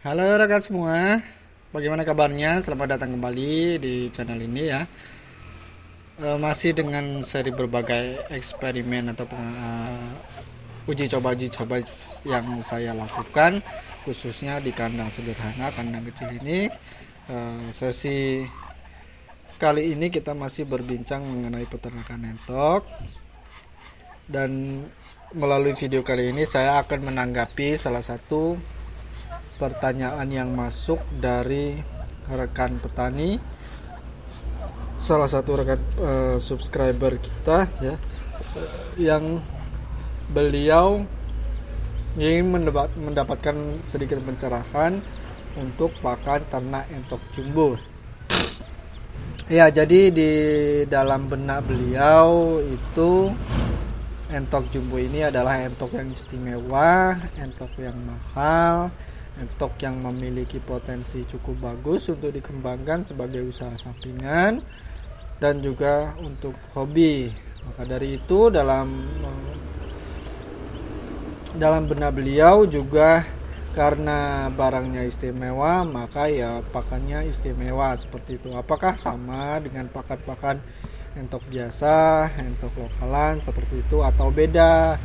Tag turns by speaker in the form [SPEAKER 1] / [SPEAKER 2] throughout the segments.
[SPEAKER 1] Halo rekan semua, bagaimana kabarnya? Selamat datang kembali di channel ini ya. Masih dengan seri berbagai eksperimen atau uji coba yang saya lakukan, khususnya di kandang sederhana, kandang kecil ini. Sesi kali ini kita masih berbincang mengenai peternakan entok, dan melalui video kali ini saya akan menanggapi salah satu pertanyaan yang masuk dari rekan petani, salah satu rekan subscriber kita ya, yang beliau ingin mendapatkan sedikit pencerahan untuk pakan ternak entok jumbo. Ya, jadi di dalam benak beliau itu entok jumbo ini adalah entok yang istimewa, entok yang mahal, entok yang memiliki potensi cukup bagus untuk dikembangkan sebagai usaha sampingan dan juga untuk hobi. Maka dari itu dalam benak beliau juga, karena barangnya istimewa, maka ya pakannya istimewa seperti itu. Apakah sama dengan pakan-pakan entok biasa, entok lokalan seperti itu, atau beda,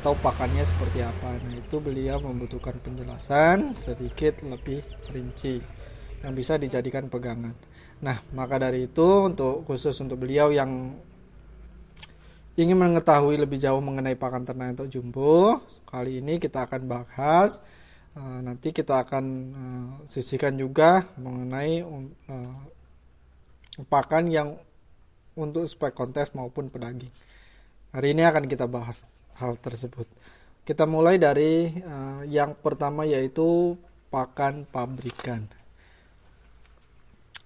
[SPEAKER 1] atau pakannya seperti apa? Nah, itu beliau membutuhkan penjelasan sedikit lebih rinci yang bisa dijadikan pegangan. Nah, maka dari itu khusus untuk beliau yang ingin mengetahui lebih jauh mengenai pakan ternak entok jumbo, kali ini kita akan bahas. Nanti kita akan sisihkan juga mengenai pakan yang untuk spek kontes maupun pedaging. Hari ini akan kita bahas hal tersebut. Kita mulai dari yang pertama, yaitu pakan pabrikan.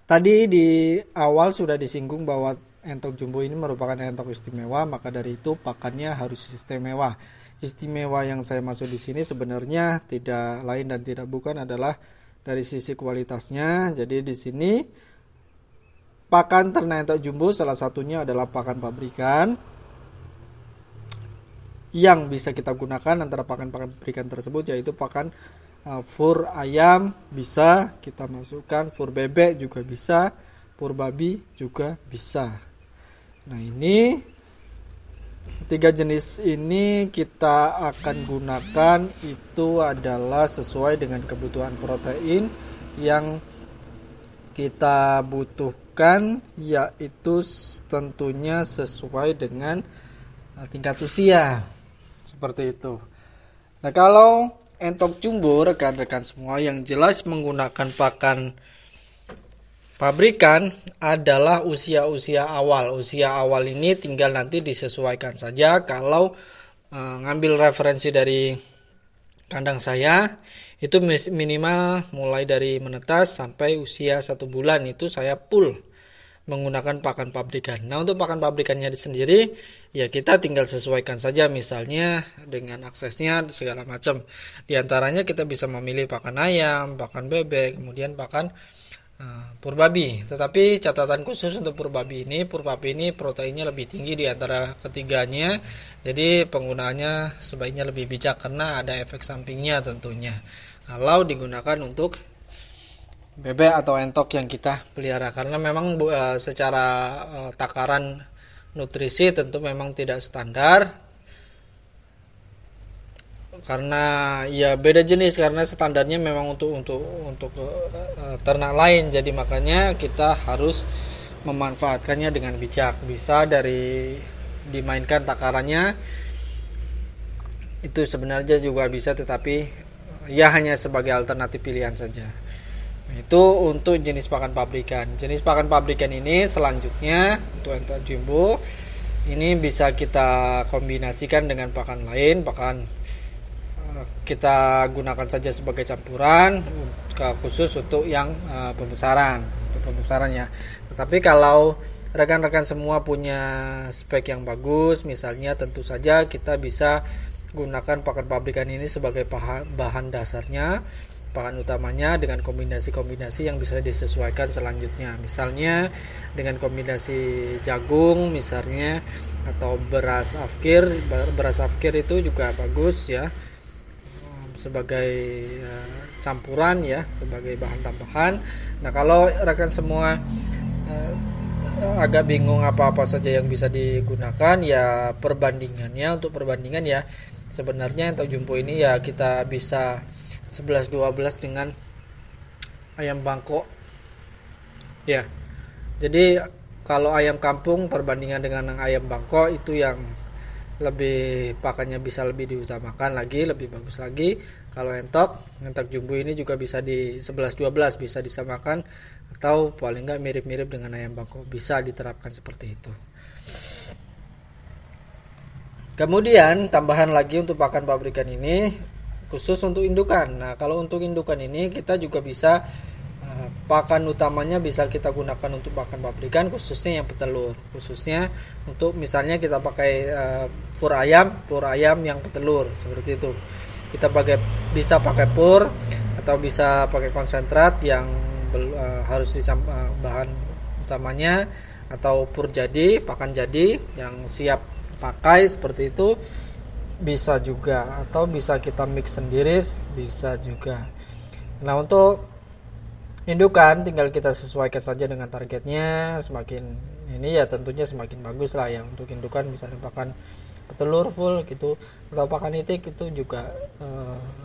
[SPEAKER 1] Tadi di awal sudah disinggung bahwa entok jumbo ini merupakan entok istimewa, maka dari itu pakannya harus istimewa. Istimewa yang saya maksud di sini sebenarnya tidak lain dan tidak bukan adalah dari sisi kualitasnya. Jadi di sini pakan ternak entok jumbo salah satunya adalah pakan pabrikan, yang bisa kita gunakan antara pakan pabrikan tersebut yaitu pakan fur ayam bisa kita masukkan, fur bebek juga bisa, fur babi juga bisa. Nah, ini tiga jenis ini kita akan gunakan itu adalah sesuai dengan kebutuhan protein yang kita butuhkan, yaitu tentunya sesuai dengan tingkat usia. Seperti itu. Nah, kalau entok jumbo rekan-rekan semua, yang jelas menggunakan pakan pabrikan adalah usia-usia awal. Usia awal ini tinggal nanti disesuaikan saja. Kalau ngambil referensi dari kandang saya, itu minimal mulai dari menetas sampai usia 1 bulan itu saya full menggunakan pakan pabrikan. Nah, untuk pakan pabrikannya sendiri ya kita tinggal sesuaikan saja, misalnya dengan aksesnya segala macam. Di antaranya kita bisa memilih pakan ayam, pakan bebek, kemudian pakan pur babi. Tetapi catatan khusus untuk pur babi ini proteinnya lebih tinggi di antara ketiganya. Jadi penggunaannya sebaiknya lebih bijak karena ada efek sampingnya tentunya kalau digunakan untuk bebek atau entok yang kita pelihara, karena memang secara takaran nutrisi tentu memang tidak standar, karena ya beda jenis, karena standarnya memang untuk ternak lain. Jadi makanya kita harus memanfaatkannya dengan bijak. Bisa dari dimainkan takarannya itu sebenarnya juga bisa, tetapi ya hanya sebagai alternatif pilihan saja. Itu untuk jenis pakan pabrikan. Jenis pakan pabrikan ini selanjutnya untuk entok jumbo ini bisa kita kombinasikan dengan pakan lain. Pakan kita gunakan saja sebagai campuran khusus untuk yang pembesaran, untuk pembesarannya. Tetapi kalau rekan-rekan semua punya spek yang bagus, misalnya tentu saja kita bisa gunakan pakan pabrikan ini sebagai bahan dasarnya, pakan utamanya, dengan kombinasi-kombinasi yang bisa disesuaikan selanjutnya. Misalnya dengan kombinasi jagung misalnya, atau beras afkir. Beras afkir itu juga bagus ya, sebagai campuran ya, sebagai bahan tambahan. Nah, kalau rekan semua agak bingung apa-apa saja yang bisa digunakan, ya perbandingannya, untuk perbandingan ya sebenarnya entok jumbo ini ya kita bisa 11-12 dengan ayam Bangkok ya. Jadi kalau ayam kampung perbandingan dengan ayam Bangkok itu yang lebih pakannya bisa lebih diutamakan lagi, lebih bagus lagi. Kalau entok jumbo ini juga bisa di 11-12, bisa disamakan atau paling enggak mirip-mirip dengan ayam Bangkok, bisa diterapkan seperti itu. Kemudian tambahan lagi untuk pakan pabrikan ini khusus untuk indukan. Nah, kalau untuk indukan ini kita juga bisa pakan utamanya bisa kita gunakan untuk pakan pabrikan, khususnya yang petelur. Khususnya untuk misalnya kita pakai pur ayam yang petelur seperti itu. Kita bisa pakai pur atau bisa pakai konsentrat yang harus bahan utamanya, atau pur jadi, pakan jadi yang siap pakai seperti itu bisa juga, atau bisa kita mix sendiri bisa juga. Nah, untuk indukan tinggal kita sesuaikan saja dengan targetnya. Semakin ini ya tentunya semakin bagus lah ya. Untuk indukan misalnya pakan petelur full gitu atau pakan itik itu juga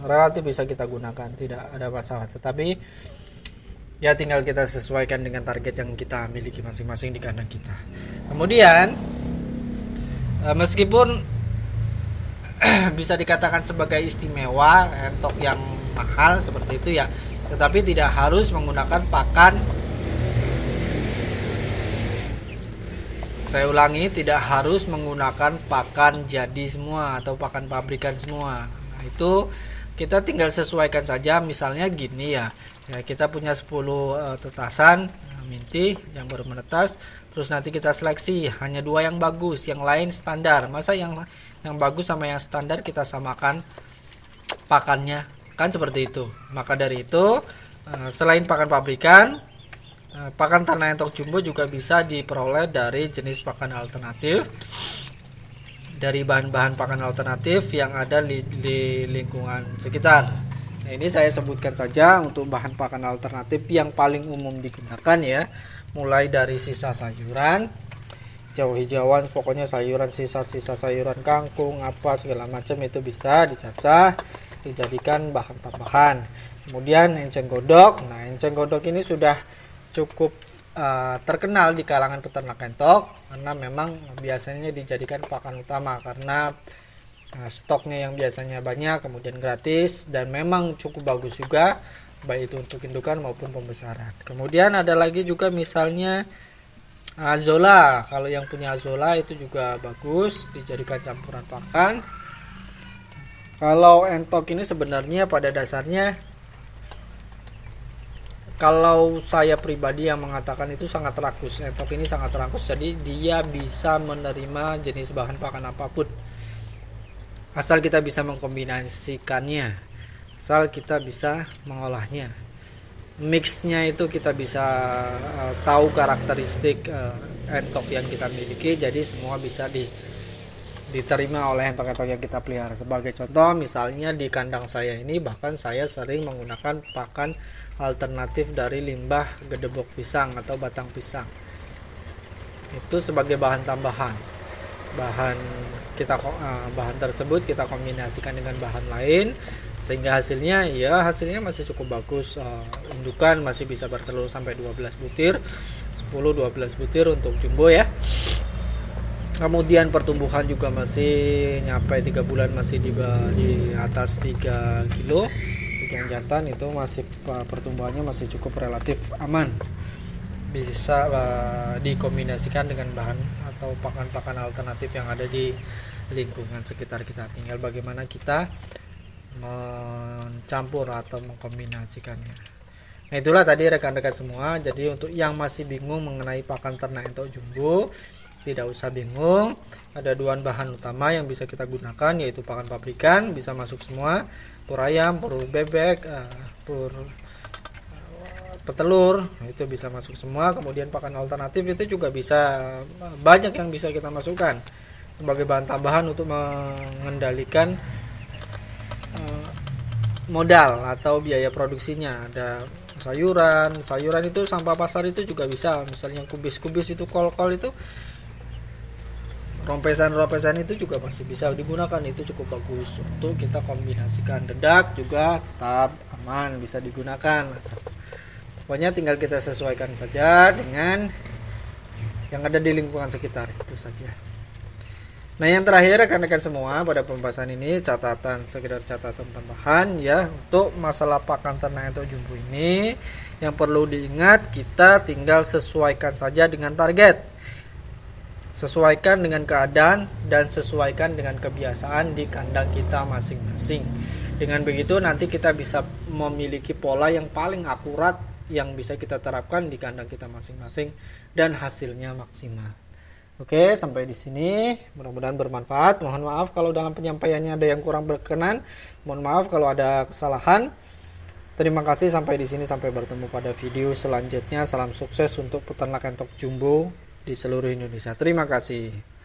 [SPEAKER 1] relatif bisa kita gunakan, tidak ada masalah. Tetapi ya tinggal kita sesuaikan dengan target yang kita miliki masing-masing di kandang kita. Kemudian meskipun bisa dikatakan sebagai istimewa entok yang mahal seperti itu ya, tetapi tidak harus menggunakan pakan, saya ulangi, tidak harus menggunakan pakan jadi semua atau pakan pabrikan semua. Nah, itu kita tinggal sesuaikan saja. Misalnya gini ya, kita punya 10 tetasan minti yang baru menetas, terus nanti kita seleksi hanya 2 yang bagus, yang lain standar. Masa yang bagus sama yang standar kita samakan pakannya, kan seperti itu. Maka dari itu selain pakan pabrikan, pakan tanah entok jumbo juga bisa diperoleh dari jenis pakan alternatif, dari bahan-bahan pakan alternatif yang ada di lingkungan sekitar. Nah, ini saya sebutkan saja untuk bahan pakan alternatif yang paling umum digunakan ya, mulai dari sisa sayuran, hijau-hijauan, pokoknya sayuran, sisa-sisa sayuran kangkung apa segala macam itu bisa dicacah dijadikan bahan tambahan. Kemudian enceng godok. Nah, enceng godok ini sudah cukup terkenal di kalangan peternak entok karena memang biasanya dijadikan pakan utama karena stoknya yang biasanya banyak, kemudian gratis, dan memang cukup bagus juga baik itu untuk indukan maupun pembesaran. Kemudian ada lagi juga misalnya azola. Kalau yang punya azola itu juga bagus dijadikan campuran pakan. Kalau entok ini sebenarnya pada dasarnya, kalau saya pribadi yang mengatakan itu sangat rakus. Entok ini sangat rakus, jadi dia bisa menerima jenis bahan pakan apapun, asal kita bisa mengkombinasikannya, asal kita bisa mengolahnya. Mixnya itu kita bisa tahu karakteristik entok yang kita miliki, jadi semua bisa diterima oleh entok-entok yang kita pelihara. Sebagai contoh, misalnya di kandang saya ini bahkan saya sering menggunakan pakan alternatif dari limbah gedebok pisang atau batang pisang. Itu sebagai bahan tambahan. Bahan tersebut kita kombinasikan dengan bahan lain sehingga hasilnya masih cukup bagus. Indukan masih bisa bertelur sampai 12 butir, 10-12 butir untuk jumbo ya. Kemudian pertumbuhan juga masih nyampe 3 bulan masih di atas 3 kilo. Yang jantan itu masih pertumbuhannya masih cukup relatif aman, bisa dikombinasikan dengan bahan atau pakan-pakan alternatif yang ada di lingkungan sekitar kita. Tinggal bagaimana kita mencampur atau mengkombinasikannya. Nah, itulah tadi rekan-rekan semua. Jadi untuk yang masih bingung mengenai pakan ternak entok jumbo, tidak usah bingung. Ada 2 bahan utama yang bisa kita gunakan, yaitu pakan pabrikan bisa masuk semua, pur ayam, pur bebek, pur petelur, itu bisa masuk semua. Kemudian pakan alternatif itu juga bisa, banyak yang bisa kita masukkan sebagai bahan tambahan untuk mengendalikan modal atau biaya produksinya. Ada sayuran itu sampah pasar itu juga bisa, misalnya kubis-kubis itu, kol-kol itu, rompesan itu juga masih bisa digunakan. Itu cukup bagus untuk kita kombinasikan. Dedak juga tetap aman, bisa digunakan. Pokoknya tinggal kita sesuaikan saja dengan yang ada di lingkungan sekitar, itu saja. Nah, yang terakhir rekan-rekan semua, pada pembahasan ini sekedar catatan tambahan ya, untuk masalah pakan ternak entok jumbo ini yang perlu diingat, kita tinggal sesuaikan saja dengan target, sesuaikan dengan keadaan, dan sesuaikan dengan kebiasaan di kandang kita masing-masing. Dengan begitu nanti kita bisa memiliki pola yang paling akurat yang bisa kita terapkan di kandang kita masing-masing dan hasilnya maksimal. Oke, sampai di sini. Mudah-mudahan bermanfaat. Mohon maaf kalau dalam penyampaiannya ada yang kurang berkenan. Mohon maaf kalau ada kesalahan. Terima kasih, sampai di sini. Sampai bertemu pada video selanjutnya. Salam sukses untuk peternak entok jumbo di seluruh Indonesia. Terima kasih.